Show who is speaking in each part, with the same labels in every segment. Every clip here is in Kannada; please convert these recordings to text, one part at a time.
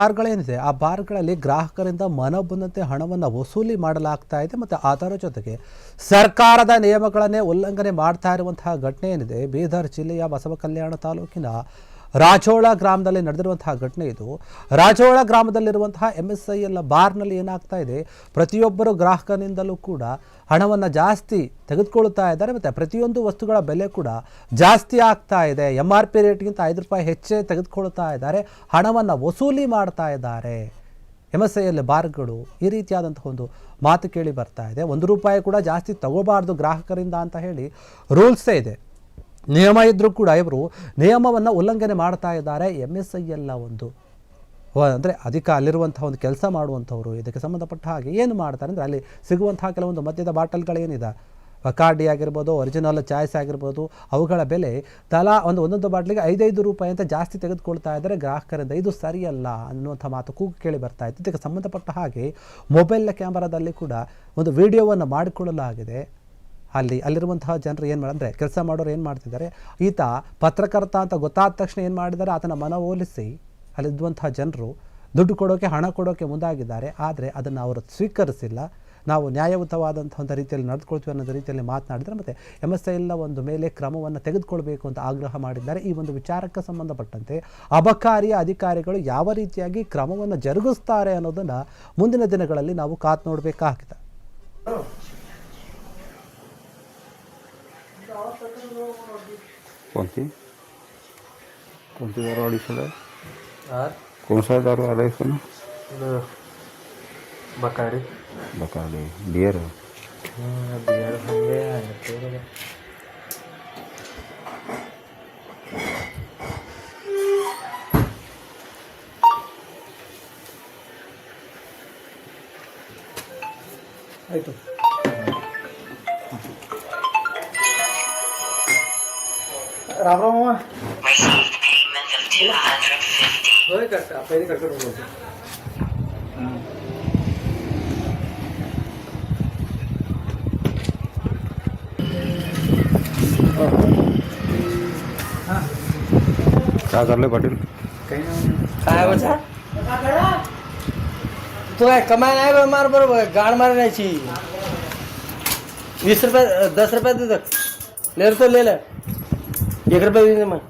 Speaker 1: ಬಾರ್ಗಳೇನಿದೆ ಆ ಬಾರ್ಗಳಲ್ಲಿ ಗ್ರಾಹಕರಿಂದ ಮನಬಂದಂತೆ ಹಣವನ್ನು ವಸೂಲಿ ಮಾಡಲಾಗ್ತಾ ಇದೆ ಮತ್ತು ಅದರ ಜೊತೆಗೆ ಸರ್ಕಾರದ ನಿಯಮಗಳನ್ನೇ ಉಲ್ಲಂಘನೆ ಮಾಡ್ತಾ ಇರುವಂತಹ ಘಟನೆ ಏನಿದೆ ಬೀದರ್ ಜಿಲ್ಲೆಯ ಬಸವಕಲ್ಯಾಣ ತಾಲೂಕಿನ ರಾಜೋಳ ಗ್ರಾಮದಲ್ಲಿ ನಡೆದಿರುವಂತಹ ಘಟನೆ ಇದು. ರಾಜೋಳ ಗ್ರಾಮದಲ್ಲಿರುವಂತಹ MSIL ಬಾರ್ನಲ್ಲಿ ಏನಾಗ್ತಾ ಇದೆ, ಪ್ರತಿಯೊಬ್ಬರು ಗ್ರಾಹಕನಿಂದಲೂ ಕೂಡ ಹಣವನ್ನು ಜಾಸ್ತಿ ತೆಗೆದುಕೊಳ್ತಾ ಇದ್ದಾರೆ ಮತ್ತು ಪ್ರತಿಯೊಂದು ವಸ್ತುಗಳ ಬೆಲೆ ಕೂಡ ಜಾಸ್ತಿ ಆಗ್ತಾ ಇದೆ. MRP ರೇಟ್ಗಿಂತ 5 ರೂಪಾಯಿ ಹೆಚ್ಚೇ ತೆಗೆದುಕೊಳ್ತಾ ಇದ್ದಾರೆ, ಹಣವನ್ನು ವಸೂಲಿ ಮಾಡ್ತಾ ಇದ್ದಾರೆ. MSIL ಬಾರ್ಗಳು ಈ ರೀತಿಯಾದಂತಹ ಒಂದು ಮಾತು ಕೇಳಿ ಬರ್ತಾ ಇದೆ. 1 ರೂಪಾಯಿ ಕೂಡ ಜಾಸ್ತಿ ತಗೋಬಾರ್ದು ಗ್ರಾಹಕರಿಂದ ಅಂತ ಹೇಳಿ ರೂಲ್ಸೇ ಇದೆ, ನಿಯಮ ಇದ್ದರೂ ಕೂಡ ಇವರು ನಿಯಮವನ್ನು ಉಲ್ಲಂಘನೆ ಮಾಡ್ತಾ ಇದ್ದಾರೆ. MSIL ಒಂದು ಅಂದರೆ ಅಲ್ಲಿರುವಂತಹ ಒಂದು ಕೆಲಸ ಮಾಡುವಂಥವ್ರು ಇದಕ್ಕೆ ಸಂಬಂಧಪಟ್ಟ ಹಾಗೆ ಏನು ಮಾಡ್ತಾರೆ ಅಂದರೆ ಅಲ್ಲಿ ಸಿಗುವಂತಹ ಕೆಲವೊಂದು ಮದ್ಯದ ಬಾಟಲ್ಗಳೇನಿದೆ, ಬಕಾರ್ಡಿ ಆಗಿರ್ಬೋದು, ಒರಿಜಿನಲ್ ಚಾಯ್ಸ್ ಆಗಿರ್ಬೋದು, ಅವುಗಳ ಬೆಲೆ ತಲಾ ಒಂದೊಂದು ಬಾಟ್ಲಿಗೆ 5 ರೂಪಾಯಿ ಅಂತ ಜಾಸ್ತಿ ತೆಗೆದುಕೊಳ್ತಾ ಇದ್ದಾರೆ ಗ್ರಾಹಕರಿಂದ. ಇದು ಸರಿಯಲ್ಲ ಅನ್ನುವಂಥ ಮಾತು ಕೂಗು ಕೇಳಿ ಬರ್ತಾ ಇತ್ತು. ಇದಕ್ಕೆ ಸಂಬಂಧಪಟ್ಟ ಹಾಗೆ ಮೊಬೈಲ್ ಕ್ಯಾಮರಾದಲ್ಲಿ ಕೂಡ ಒಂದು ವಿಡಿಯೋವನ್ನು ಮಾಡಿಕೊಳ್ಳಲಾಗಿದೆ. ಅಲ್ಲಿರುವಂತಹ ಜನರು ಏನು ಅಂದರೆ ಕೆಲಸ ಮಾಡೋರು ಏನು ಮಾಡ್ತಿದ್ದಾರೆ, ಈತ ಪತ್ರಕರ್ತ ಅಂತ ಗೊತ್ತಾದ ತಕ್ಷಣ ಏನು ಮಾಡಿದ್ದಾರೆ, ಆತನ ಮನವೊಲಿಸಿ ಅಲ್ಲಿದ್ದಂತಹ ಜನರು ದುಡ್ಡು ಕೊಡೋಕೆ, ಹಣ ಕೊಡೋಕೆ ಮುಂದಾಗಿದ್ದಾರೆ. ಆದರೆ ಅದನ್ನು ಅವರು ಸ್ವೀಕರಿಸಿಲ್ಲ. ನಾವು ನ್ಯಾಯಯುತವಾದಂಥ ಒಂದು ರೀತಿಯಲ್ಲಿ ನಡೆದುಕೊಳ್ತೀವಿ ಅನ್ನೋ ರೀತಿಯಲ್ಲಿ ಮಾತನಾಡಿದರೆ ಮತ್ತು MSIL ಒಂದು ಮೇಲೆ ಕ್ರಮವನ್ನು ತೆಗೆದುಕೊಳ್ಬೇಕು ಅಂತ ಆಗ್ರಹ ಮಾಡಿದ್ದಾರೆ. ಈ ಒಂದು ವಿಚಾರಕ್ಕೆ ಸಂಬಂಧಪಟ್ಟಂತೆ ಅಬಕಾರಿಯ ಅಧಿಕಾರಿಗಳು ಯಾವ ರೀತಿಯಾಗಿ ಕ್ರಮವನ್ನು ಜರುಗಿಸ್ತಾರೆ ಅನ್ನೋದನ್ನು ಮುಂದಿನ ದಿನಗಳಲ್ಲಿ ನಾವು ಕಾದು ನೋಡಬೇಕಾಗಿದೆ.
Speaker 2: कौन सी दारू एडिशन है? कौन सा दारू आ रहा है इसमें?
Speaker 3: बकाड़ी
Speaker 2: बकाली बियर है।
Speaker 3: बियर हमले आयतो राम राम मामा होय करता पहिले करतो बोलतो
Speaker 2: क्या कर ले पाटील?
Speaker 3: काही नाही काय बचा तो काय कमाई नाही बा मार बरोबर गाड मारण्याची 20 रुपये 10 रुपये दे तक ले तो ले ले 1 रुपये दे मग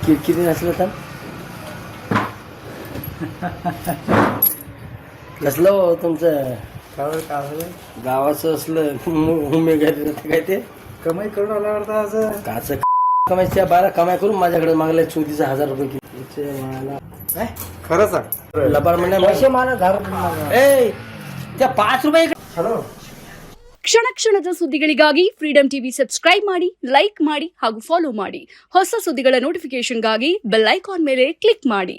Speaker 3: किती नसलं तर कसलं तुमचं गावाचं असलं काय ते कमाई करून आला काच कमाईच्या 12 कमाई करून माझ्याकडे मागले 34,000 रुपये किती मला खरं सांग लबाड म्हणजे पैसे मला 10 रुपये त्या 5 रुपये हॅलो.
Speaker 4: ಕ್ಷಣ ಕ್ಷಣದ ಸುದ್ದಿಗಳಿಗಾಗಿ ಫ್ರೀಡಂ ಟಿವಿ ಸಬ್ಸ್ಕ್ರೈಬ್ ಮಾಡಿ, ಲೈಕ್ ಮಾಡಿ ಹಾಗೂ ಫಾಲೋ ಮಾಡಿ. ಹೊಸ ಸುದ್ದಿಗಳ ನೋಟಿಫಿಕೇಶನ್ಗಾಗಿ ಬೆಲ್ ಐಕಾನ್ ಮೇಲೆ ಕ್ಲಿಕ್ ಮಾಡಿ.